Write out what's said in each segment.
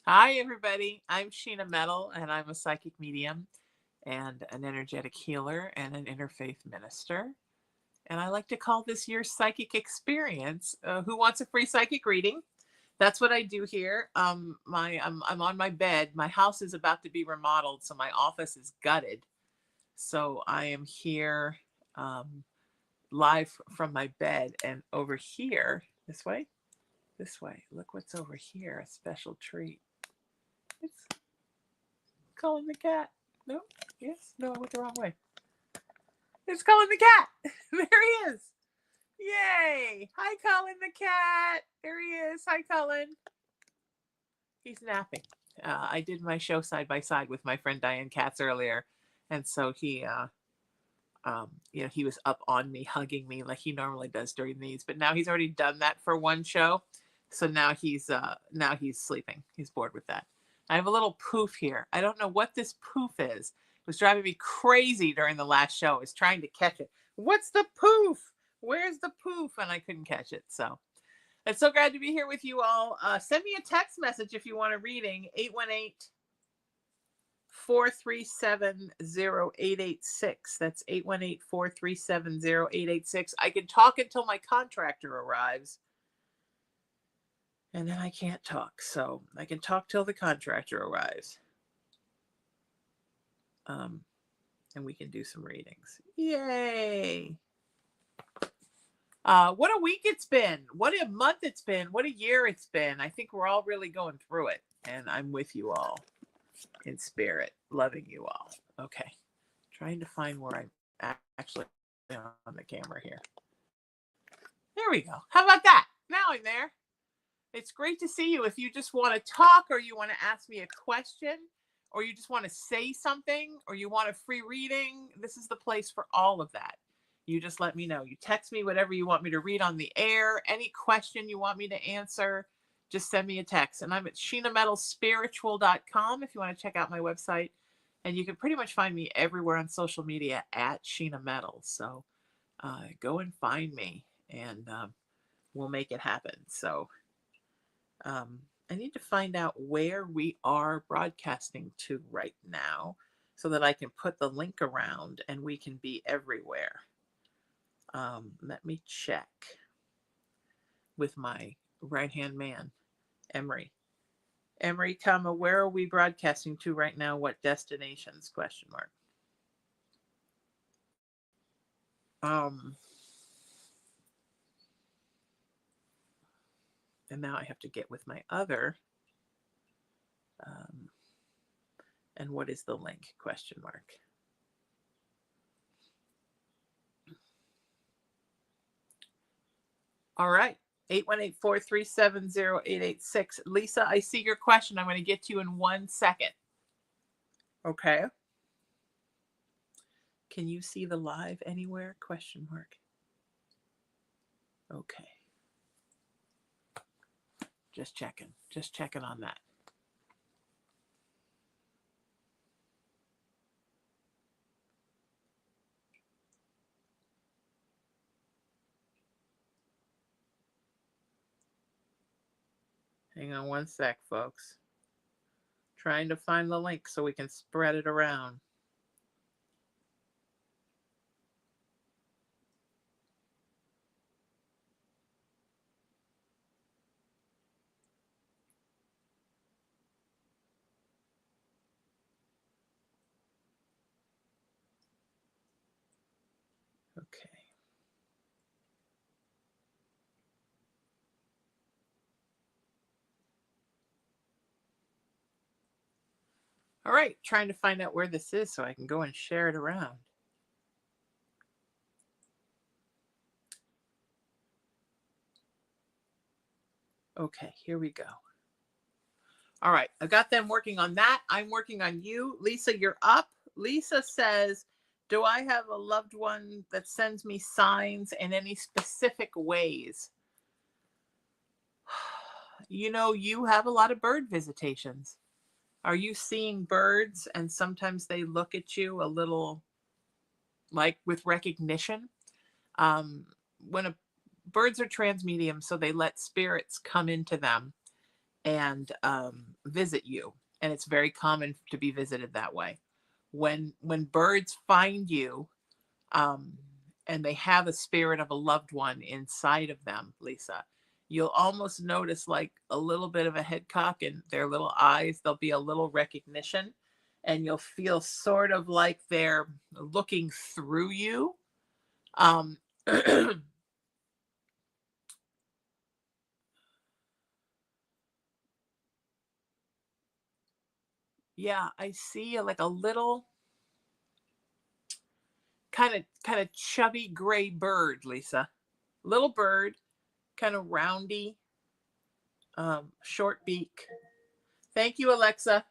Hi, everybody. I'm Sheena Metal, and I'm a psychic medium and an energetic healer and an interfaith minister. And I like to call this your psychic experience. Who wants a free psychic reading? That's what I do here. I'm on my bed. My house is about to be remodeled, so my office is gutted. So I am here um, live from my bed, and over here, this way, this way. Look what's over here. A special treat. It's calling the cat. No, yes, no, I went the wrong way. It's calling the cat. There he is. Yay. Hi, Colin the cat. There he is. Hi, Colin. He's napping. I did my show side by side with my friend Diane Katz earlier. And so he was up on me, hugging me like he normally does during these. But now he's already done that for one show. So now he's sleeping. He's bored with that. I have a little poof here. I don't know what this poof is. It was driving me crazy during the last show. I was trying to catch it. What's the poof? Where's the poof? And I couldn't catch it. So I'm so glad to be here with you all. Send me a text message if you want a reading. 818-437-0886. That's 818-437-0886. I can talk until my contractor arrives. And then I can't talk. So I can talk till the contractor arrives. And we can do some readings. Yay. What a week it's been. What a month it's been. What a year it's been. I think we're all really going through it. And I'm with you all in spirit, loving you all. Okay. Trying to find where I'm actually on the camera here. There we go. How about that? Now I'm there. It's great to see you. If you just want to talk, or you want to ask me a question, or you just want to say something, or you want a free reading, this is the place for all of that. You just let me know. You text me whatever you want me to read on the air. Any question you want me to answer, just send me a text. And I'm at sheenametalspiritual.com if you want to check out my website. And you can pretty much find me everywhere on social media at Sheena Metal. So go and find me, and we'll make it happen. So I need to find out where we are broadcasting to right now so that I can put the link around and we can be everywhere. Let me check with my right-hand man, Emery. Emery, comma, where are we broadcasting to right now? What destinations? Question mark. And now I have to get with my other. And what is the link? Question mark. All right. 818-437-0886. Lisa, I see your question. I'm going to get to you in 1 second. Okay. Can you see the live anywhere? Question mark. Okay. Just checking on that. Hang on 1 sec, folks. Trying to find the link so we can spread it around. Okay. All right, trying to find out where this is so I can go and share it around. Okay, here we go. All right, I've got them working on that. I'm working on you. Lisa, you're up. Lisa says, do I have a loved one that sends me signs in any specific ways? You know, you have a lot of bird visitations. Are you seeing birds and sometimes they look at you a little like with recognition? When birds are trans medium, so they let spirits come into them and visit you. And it's very common to be visited that way. When birds find you, um, and they have a spirit of a loved one inside of them, Lisa, you'll almost notice like a little bit of a head cock in their little eyes. There'll be a little recognition, and you'll feel sort of like they're looking through you. Um, yeah, I see like a little kind of chubby gray bird, Lisa. Little bird, kind of roundy, short beak. Thank you, Alexa.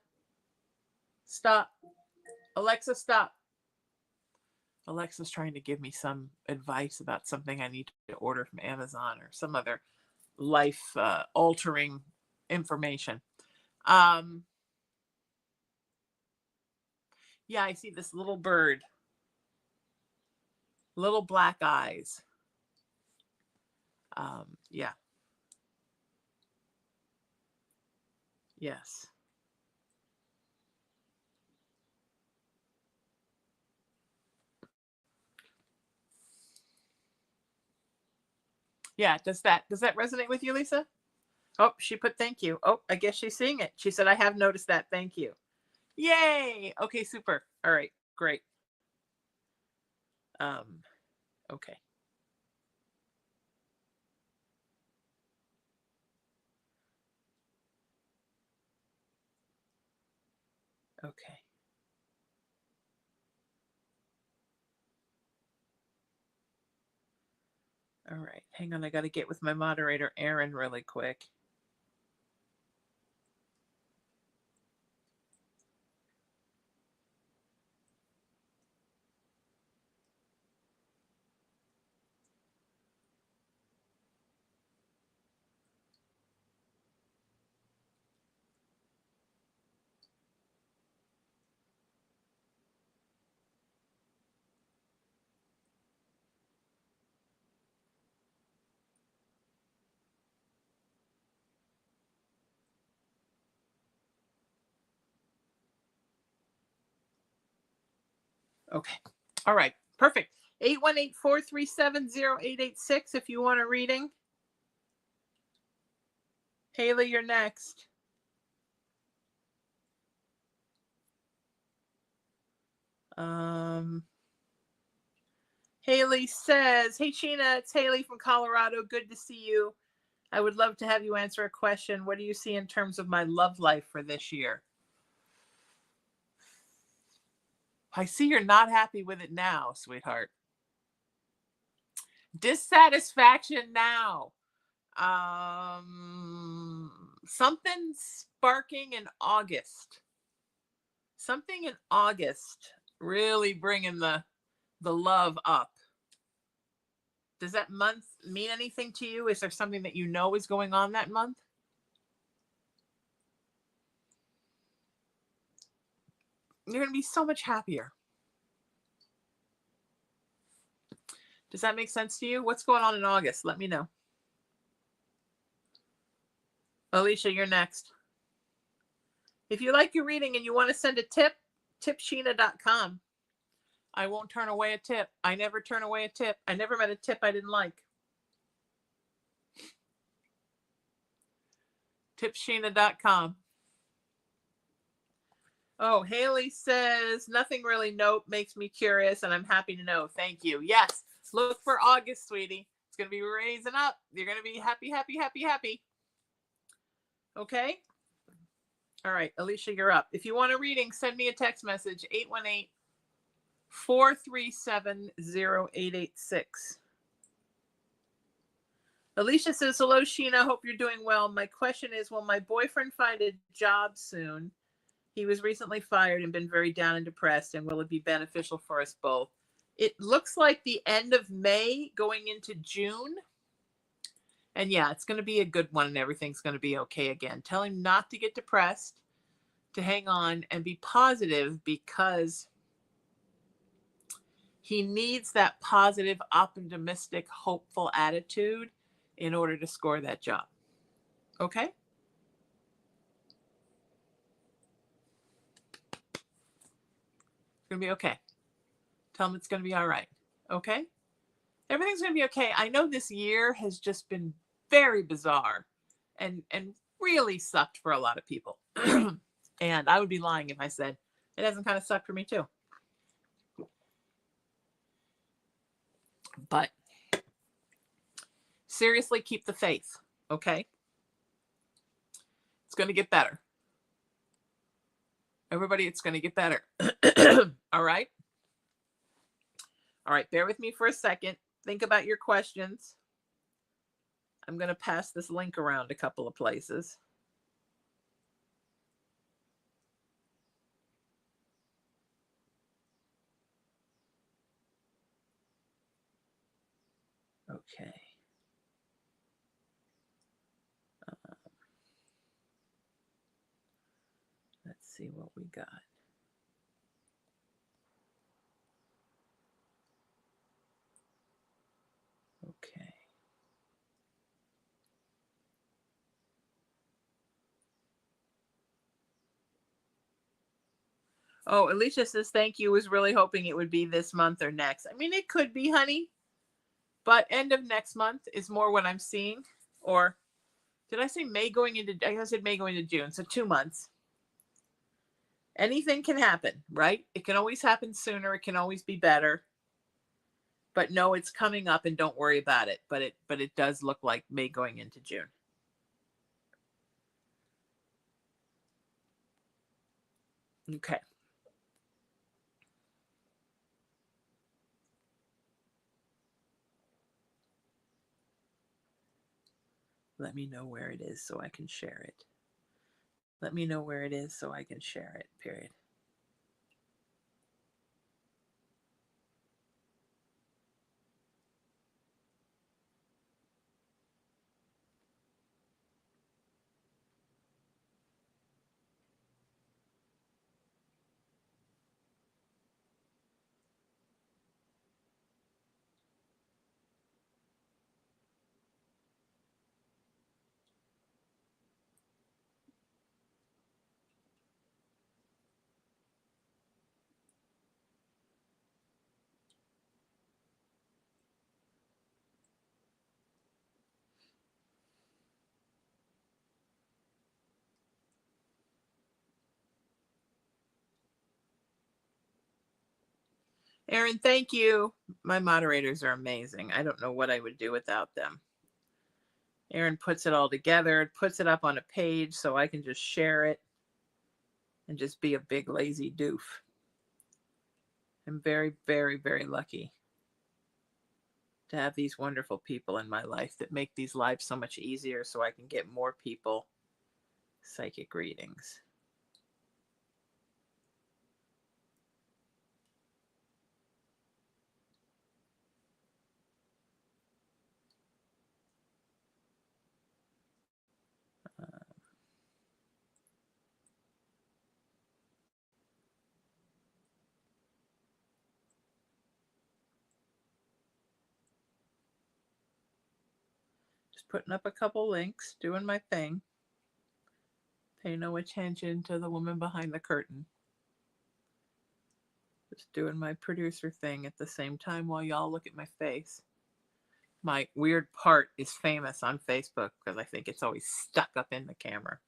Stop. Alexa, stop. Alexa's trying to give me some advice about something I need to order from Amazon or some other life altering information. Yeah, I see this little bird, little black eyes. Yeah. Yes. Yeah. Does that resonate with you, Lisa? Oh, she put thank you. Oh, I guess she's seeing it. She said, I have noticed that. Thank you. Yay. Okay, super. All right, great. Okay. Okay. All right. Hang on. I got to get with my moderator, Aaron, really quick. Okay. All right. Perfect. 818-437-0886 if you want a reading. Haley, you're next. Haley says, hey, Sheena, it's Haley from Colorado. Good to see you. I would love to have you answer a question. What do you see in terms of my love life for this year? I see you're not happy with it now, sweetheart. Dissatisfaction now. Something sparking in August. Something in August really bringing the love up. Does that month mean anything to you? Is there something that you know is going on that month? You're going to be so much happier. Does that make sense to you? What's going on in August? Let me know. Alicia, you're next. If you like your reading and you want to send a tip, tipsheena.com. I won't turn away a tip. I never turn away a tip. I never met a tip I didn't like. tipsheena.com. Oh, Haley says, nothing really. Nope. Makes me curious and I'm happy to know. Thank you. Yes. Look for August, sweetie. It's going to be raising up. You're going to be happy, happy, happy, happy. Okay. All right. Alicia, you're up. If you want a reading, send me a text message, 818-437-0886. Alicia says, hello, Sheena. Hope you're doing well. My question is, will my boyfriend find a job soon? He was recently fired and been very down and depressed, and will it be beneficial for us both? It looks like the end of May going into June. And yeah, it's going to be a good one and everything's going to be okay again. Tell him not to get depressed, to hang on and be positive, because he needs that positive, optimistic, hopeful attitude in order to score that job. Okay? going to be okay. Tell them it's going to be all right. Okay? Everything's going to be okay. I know this year has just been very bizarre and really sucked for a lot of people. And I would be lying if I said it hasn't kind of sucked for me too. But seriously, keep the faith, okay? It's going to get better. Everybody, it's going to get better. All right? All right, bear with me for a second. Think about your questions. I'm going to pass this link around a couple of places. Okay. Let's see what we got. Okay. Oh, Alicia says, thank you. Was really hoping it would be this month or next. I mean, it could be, honey. But end of next month is more what I'm seeing. Or did I say May going into, I said May going to June. So 2 months. Anything can happen, right? It can always happen sooner. It can always be better. But no, it's coming up and don't worry about it. But it does look like May going into June. Okay. Let me know where it is so I can share it. Let me know where it is so I can share it, period. Aaron, thank you. My moderators are amazing. I don't know what I would do without them. Aaron puts it all together, puts it up on a page so I can just share it and just be a big lazy doof. I'm very, very, very lucky to have these wonderful people in my life that make these lives so much easier so I can get more people psychic readings. Just putting up a couple links, doing my thing. Pay no attention to the woman behind the curtain. Just doing my producer thing at the same time while y'all look at my face. My weird part is famous on Facebook because I think it's always stuck up in the camera.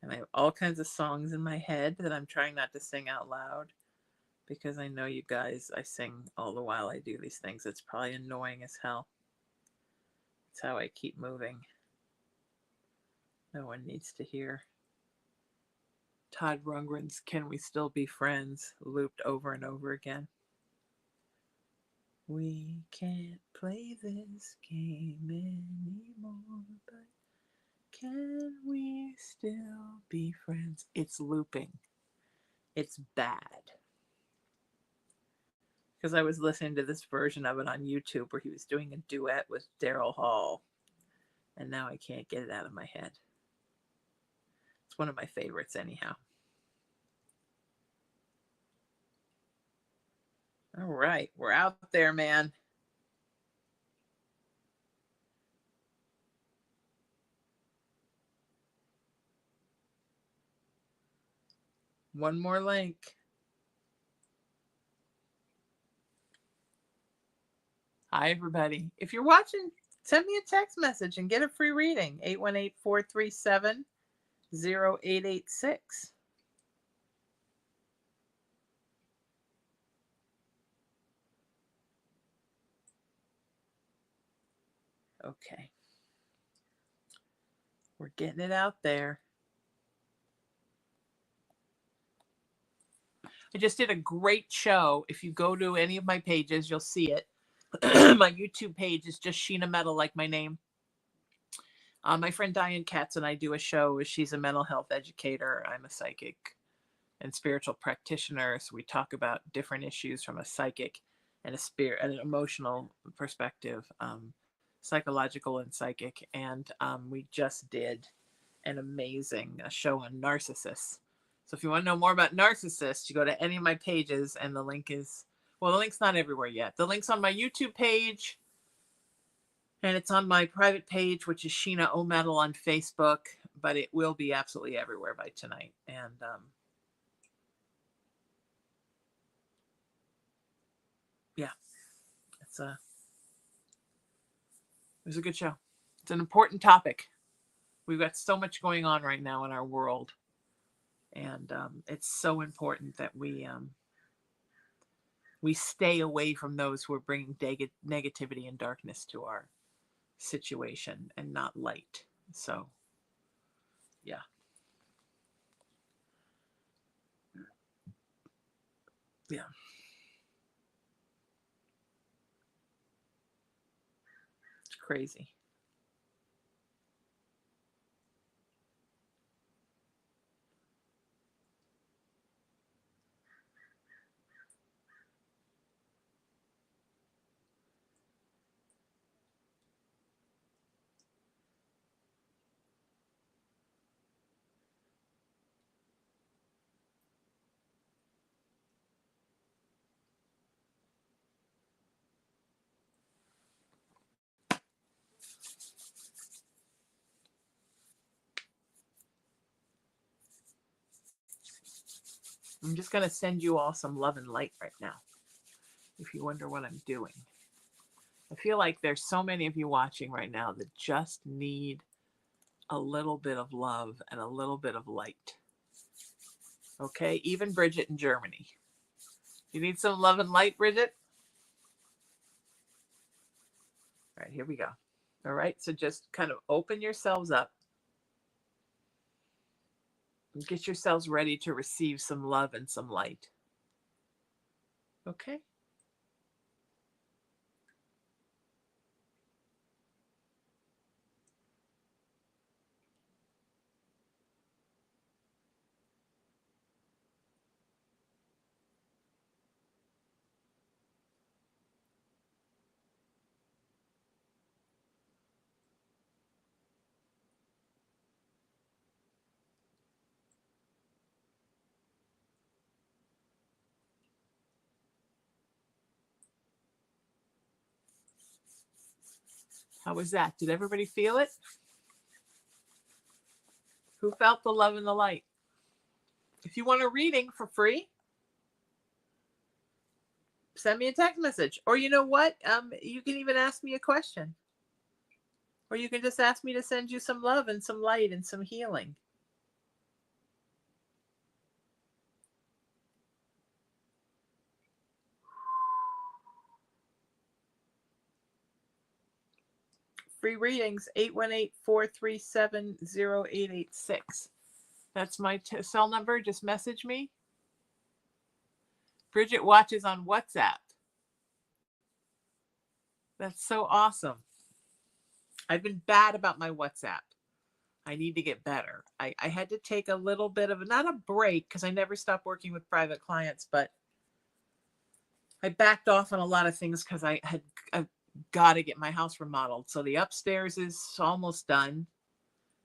And I have all kinds of songs in my head that I'm trying not to sing out loud because I know you guys, I sing all the while I do these things. It's probably annoying as hell. It's how I keep moving. No one needs to hear Todd Rundgren's Can We Still Be Friends looped over and over again. We can't play this game anymore, but can we still be friends? It's looping. It's bad. Because I was listening to this version of it on YouTube where he was doing a duet with Daryl Hall. And now I can't get it out of my head. It's one of my favorites anyhow. All right. We're out there, man. One more link. Hi, everybody. If you're watching, send me a text message and get a free reading. 818-437-0886. Okay. We're getting it out there. I just did a great show. If you go to any of my pages, you'll see it. My YouTube page is just Sheena Metal, like my name. My friend Diane Katz and I do a show. She's a mental health educator. I'm a psychic and spiritual practitioner. So we talk about different issues from a psychic and a spirit and an emotional perspective, psychological and psychic. And we just did an amazing show on narcissists. So if you want to know more about narcissists, you go to any of my pages and the link is, well, the link's not everywhere yet. The link's on my YouTube page and it's on my private page, which is Sheena Metal on Facebook, but it will be absolutely everywhere by tonight. And yeah, it was a good show. It's an important topic. We've got so much going on right now in our world. And it's so important that we stay away from those who are bringing negativity and darkness to our situation and not light. So, yeah. Yeah. It's crazy. I'm just going to send you all some love and light right now. If you wonder what I'm doing, I feel like there's so many of you watching right now that just need a little bit of love and a little bit of light. Okay, even Bridget in Germany. You need some love and light, Bridget? All right, here we go. All right, so just kind of open yourselves up and get yourselves ready to receive some love and some light. Okay? How was that? Did everybody feel it? Who felt the love and the light? If you want a reading for free, send me a text message. Or you know what? You can even ask me a question. Or you can just ask me to send you some love and some light and some healing. Free readings, 818-437-0886. That's my cell number. Just message me. Bridget watches on WhatsApp. That's so awesome. I've been bad about my WhatsApp. I need to get better. I had to take a little bit of, not a break, because I never stopped working with private clients, but I backed off on a lot of things because I've got to get my house remodeled. So the upstairs is almost done.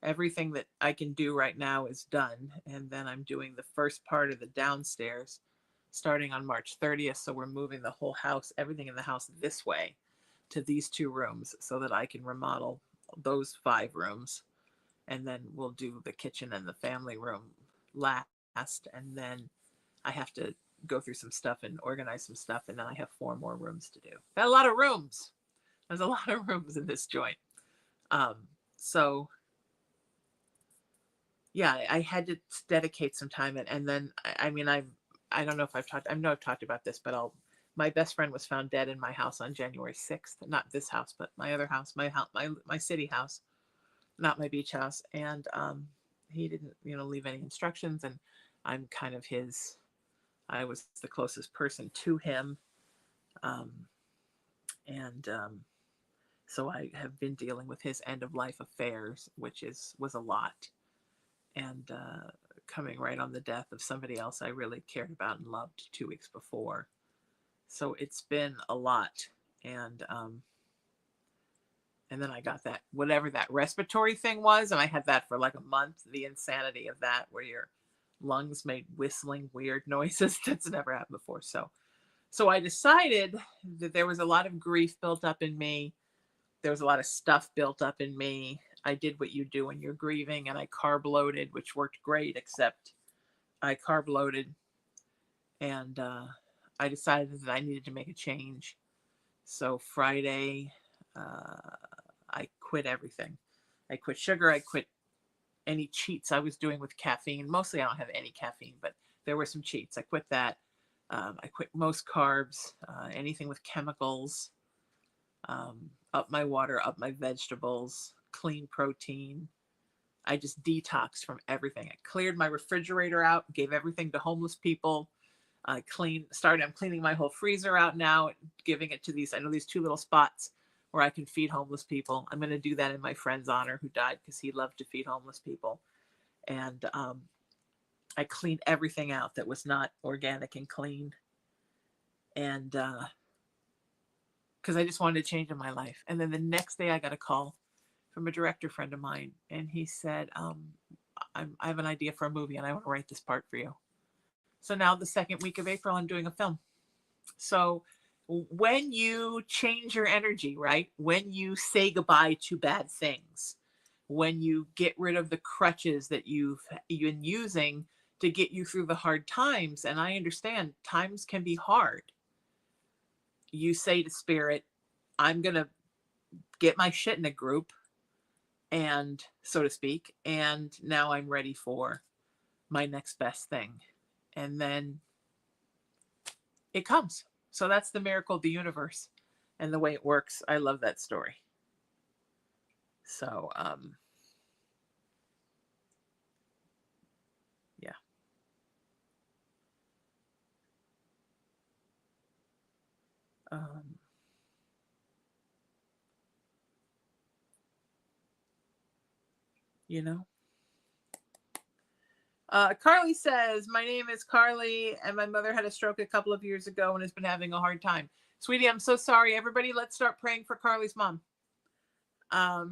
Everything that I can do right now is done. And then I'm doing the first part of the downstairs starting on March 30th. So we're moving the whole house, everything in the house this way to these 2 rooms so that I can remodel those 5 rooms. And then we'll do the kitchen and the family room last. last, and then I have to go through some stuff and organize some stuff, and then I have 4 more rooms to do. Got a lot of rooms. There's a lot of rooms in this joint. So yeah, I had to dedicate some time, and then I mean I don't know if I know I've talked about this, but my best friend was found dead in my house on January 6th. Not this house, but my other house, my city house, not my beach house. And he didn't, leave any instructions, and I'm kind of I was the closest person to him. And so I have been dealing with his end of life affairs, which was a lot. And coming right on the death of somebody else I really cared about and loved 2 weeks before. So it's been a lot. And then I got that, whatever that respiratory thing was, and I had that for like a month. The insanity of that, where your lungs made whistling weird noises. That's never happened before. So I decided that there was a lot of grief built up in me. There was a lot of stuff built up in me. I did what you do when you're grieving, and I carb loaded, which worked great, except I carb loaded, and I decided that I needed to make a change. So Friday, I quit everything. I quit sugar. I quit any cheats I was doing with caffeine. Mostly I don't have any caffeine, but there were some cheats. I quit that. I quit most carbs, anything with chemicals, up my water, up my vegetables, clean protein. I just detoxed from everything. I cleared my refrigerator out, gave everything to homeless people. I'm cleaning my whole freezer out now, giving it to these 2 little spots where I can feed homeless people. I'm going to do that in my friend's honor, who died because he loved to feed homeless people. And I cleaned everything out that was not organic and clean. And because I just wanted to change in my life. And then the next day I got a call from a director friend of mine. And he said, I have an idea for a movie, and I want to write this part for you. So now the second week of April, I'm doing a film. So when you change your energy, right? When you say goodbye to bad things, when you get rid of the crutches that you've been using to get you through the hard times, and I understand times can be hard. You say to spirit, I'm going to get my shit in a group, and so to speak, and now I'm ready for my next best thing. And then it comes. So that's the miracle of the universe and the way it works. I love that story. So, yeah. You know, Carly says, my name is Carly, and my mother had a stroke a couple of years ago and has been having a hard time. Sweetie, I'm so sorry. Everybody, let's start praying for Carly's mom. Are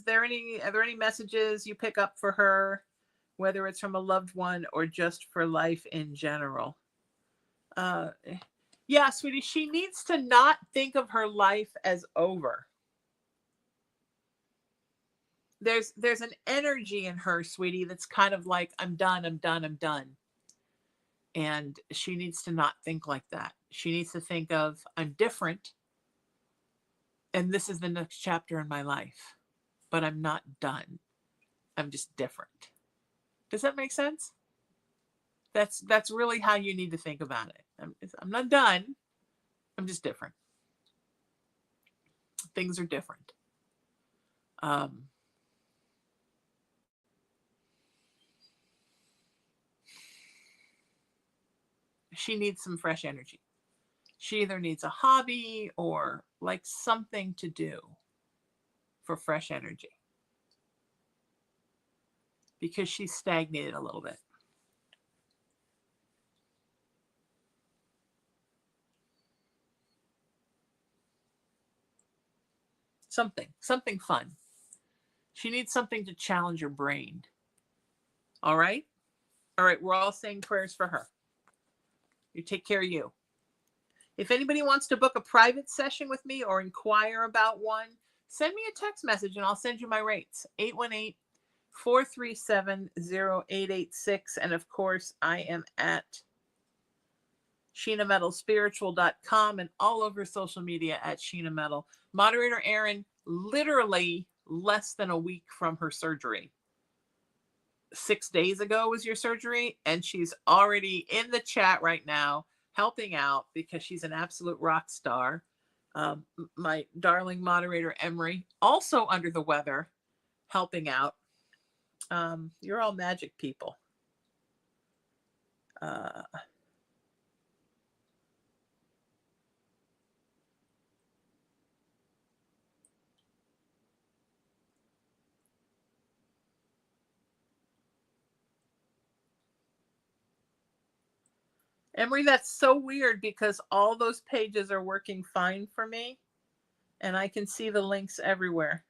there any messages you pick up for her, whether it's from a loved one or just for life in general? Yeah, sweetie, she needs to not think of her life as over. There's an energy in her, sweetie, that's kind of like, I'm done, I'm done, I'm done. And she needs to not think like that. She needs to think of, I'm different, and this is the next chapter in my life, but I'm not done. I'm just different. Does that make sense? That's really how you need to think about it. I'm not done. I'm just different. Things are different. She needs some fresh energy. She either needs a hobby or like something to do for fresh energy, because she's stagnated a little bit. Something fun. She needs something to challenge her brain. All right? All right, we're all saying prayers for her. You take care of you. If anybody wants to book a private session with me or inquire about one, send me a text message and I'll send you my rates. 437-0886. And of course, I am at SheenaMetalSpiritual.com and all over social media at Sheena Metal. Moderator Erin, literally less than a week from her surgery. 6 days ago was your surgery, and she's already in the chat right now helping out because she's an absolute rock star. My darling moderator Emery, also under the weather, helping out. You're all magic people. Emery, that's so weird because all those pages are working fine for me and I can see the links everywhere.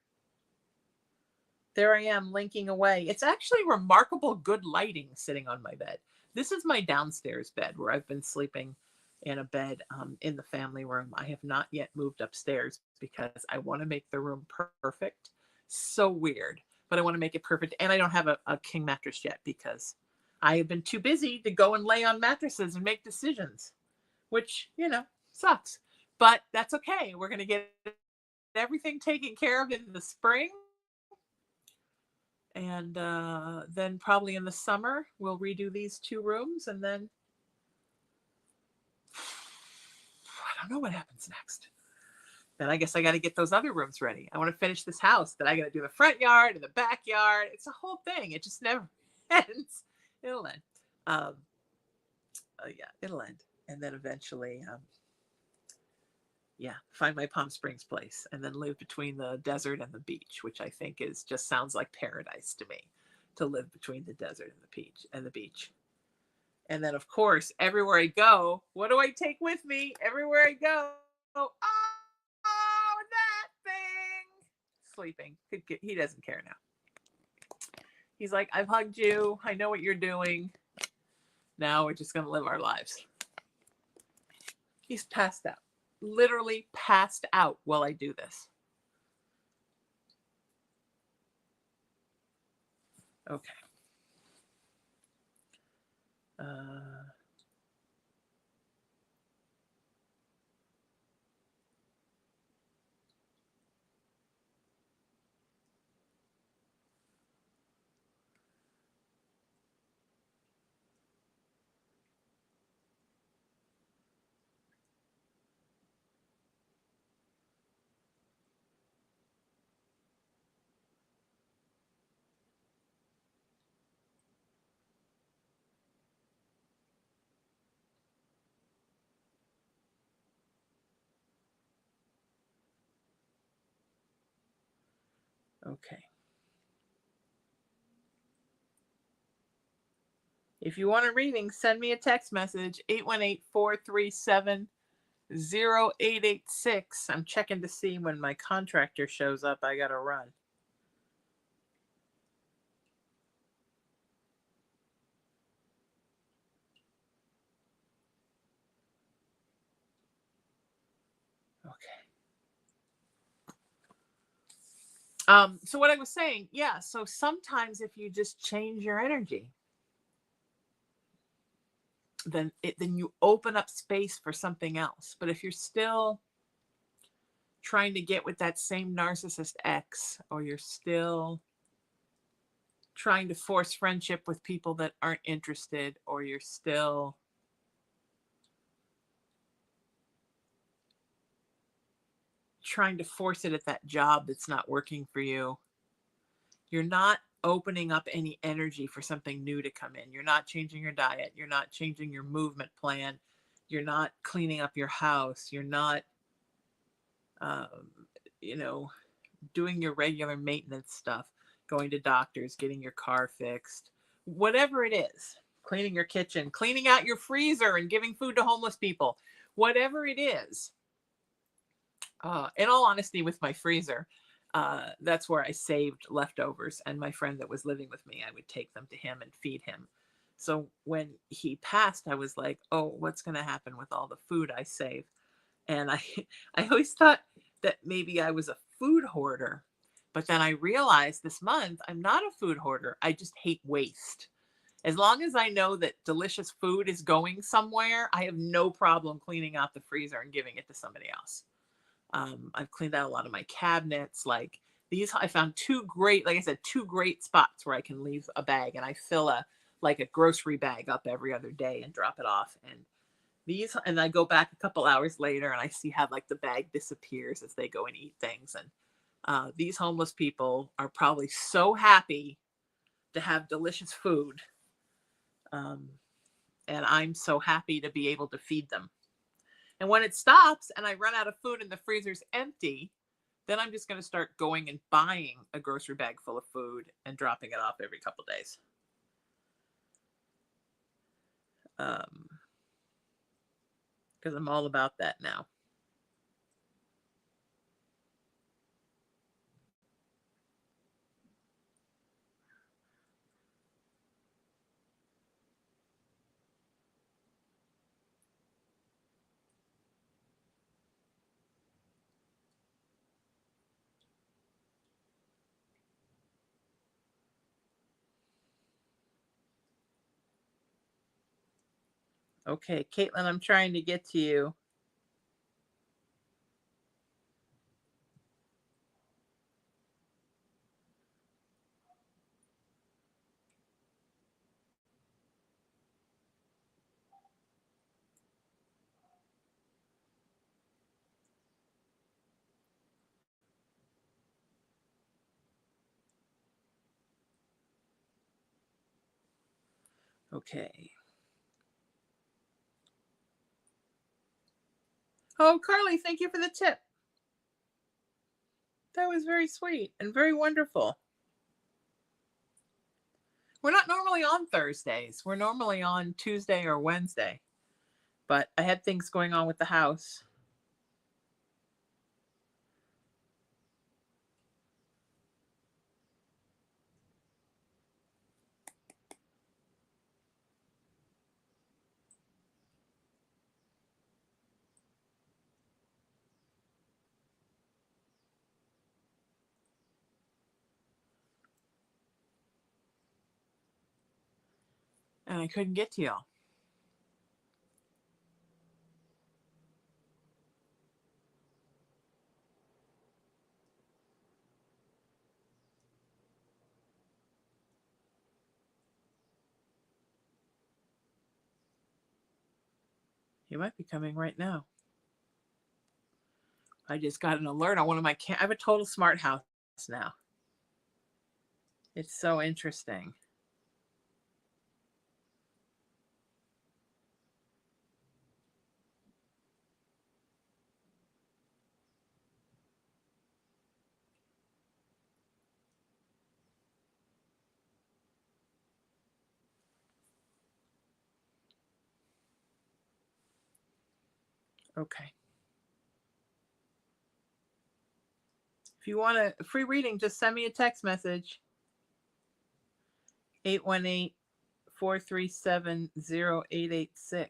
There I am linking away. It's actually remarkable good lighting sitting on my bed. This is my downstairs bed where I've been sleeping in a bed in the family room. I have not yet moved upstairs because I want to make the room perfect. So weird, but I want to make it perfect. And I don't have a king mattress yet because I have been too busy to go and lay on mattresses and make decisions, which, you know, sucks. But that's okay. We're going to get everything taken care of in the spring. And then probably in the summer, we'll redo these 2 rooms. And then I don't know what happens next. Then I guess I got to get those other rooms ready. I want to finish this house. Then I got to do the front yard and the backyard. It's a whole thing. It just never ends. It'll end. Yeah, it'll end. And then eventually, find my Palm Springs place and then live between the desert and the beach, which I think just sounds like paradise to me, to live between the desert and the beach. And then, of course, everywhere I go, what do I take with me? Everywhere I go, oh, that thing. Sleeping. He doesn't care now. He's like, I've hugged you. I know what you're doing. Now we're just going to live our lives. He's passed out. Literally passed out while I do this. Okay. Okay. If you want a reading, send me a text message, 818-437-0886. I'm checking to see when my contractor shows up. I got to run. Okay. So what I was saying, yeah, so sometimes if you just change your energy, then you open up space for something else. But if you're still trying to get with that same narcissist ex, or you're still trying to force friendship with people that aren't interested, or you're still trying to force it at that job that's not working for you, you're not opening up any energy for something new to come in. You're not changing your diet. You're not changing your movement plan. You're not cleaning up your house. You're not, doing your regular maintenance stuff, going to doctors, getting your car fixed, whatever it is, cleaning your kitchen, cleaning out your freezer and giving food to homeless people, whatever it is. In all honesty, with my freezer, that's where I saved leftovers. And my friend that was living with me, I would take them to him and feed him. So when he passed, I was like, oh, what's going to happen with all the food I save? And I always thought that maybe I was a food hoarder But then I realized this month I'm not a food hoarder. I just hate waste. As long as I know that delicious food is going somewhere, I have no problem cleaning out the freezer and giving it to somebody else. I've cleaned out a lot of my cabinets. Like these, I found two great, like I said, two great spots where I can leave a bag, and I fill a grocery bag up every other day and drop it off. And these, and I go back a couple hours later and I see how like the bag disappears as they go and eat things. And these homeless people are probably so happy to have delicious food. Um, and I'm so happy to be able to feed them. And when it stops and I run out of food and the freezer's empty, then I'm just going to start going and buying a grocery bag full of food and dropping it off every couple days. Because I'm all about that now. Okay, Caitlin, I'm trying to get to you. Okay. Oh, Carly, thank you for the tip. That was very sweet and very wonderful. We're not normally on Thursdays. We're normally on Tuesday or Wednesday. But I had things going on with the house. And I couldn't get to y'all. You might be coming right now. I just got an alert on one of my I have a total smart house now. It's so interesting. Okay. If you want a free reading, just send me a text message. 818-437-0886.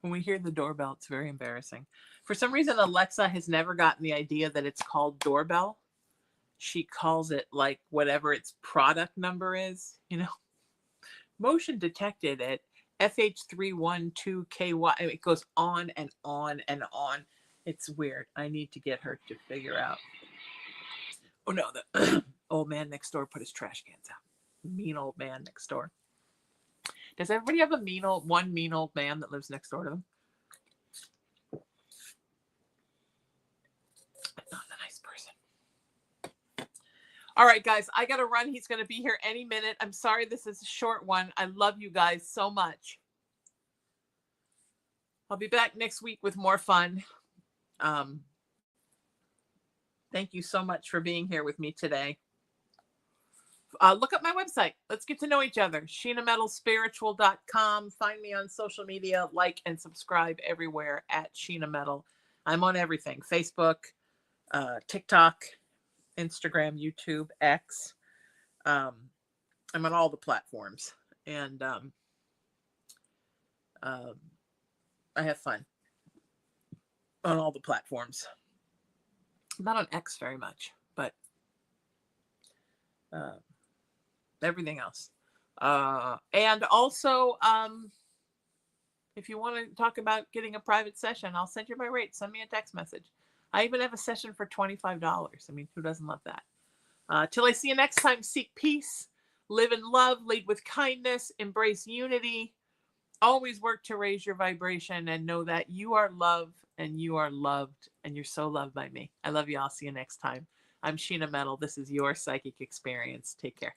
When we hear the doorbell, it's very embarrassing. For some reason, Alexa has never gotten the idea that it's called doorbell. She calls it like whatever its product number is, motion detected at FH312KY. It goes on and on and on. It's weird. I need to get her to figure out. Oh no, the old man next door put his trash cans out. Mean old man next door. Does everybody have one mean old man that lives next door to them? Not a nice person. All right, guys, I got to run. He's going to be here any minute. I'm sorry this is a short one. I love you guys so much. I'll be back next week with more fun. Thank you so much for being here with me today. Look up my website. Let's get to know each other. SheenaMetalSpiritual.com. Find me on social media. Like and subscribe everywhere at Sheena Metal. I'm on everything. Facebook, TikTok, Instagram, YouTube, X. I'm on all the platforms, and I have fun on all the platforms. I'm not on X very much, but everything else. And also, if you want to talk about getting a private session, I'll send you my rate. Send me a text message. I even have a session for $25. I mean, who doesn't love that? Till I see you next time, seek peace, live in love, lead with kindness, embrace unity, always work to raise your vibration, and know that you are loved and you are loved and you're so loved by me. I love you. I'll see you next time. I'm Sheena Metal. This is your psychic experience. Take care.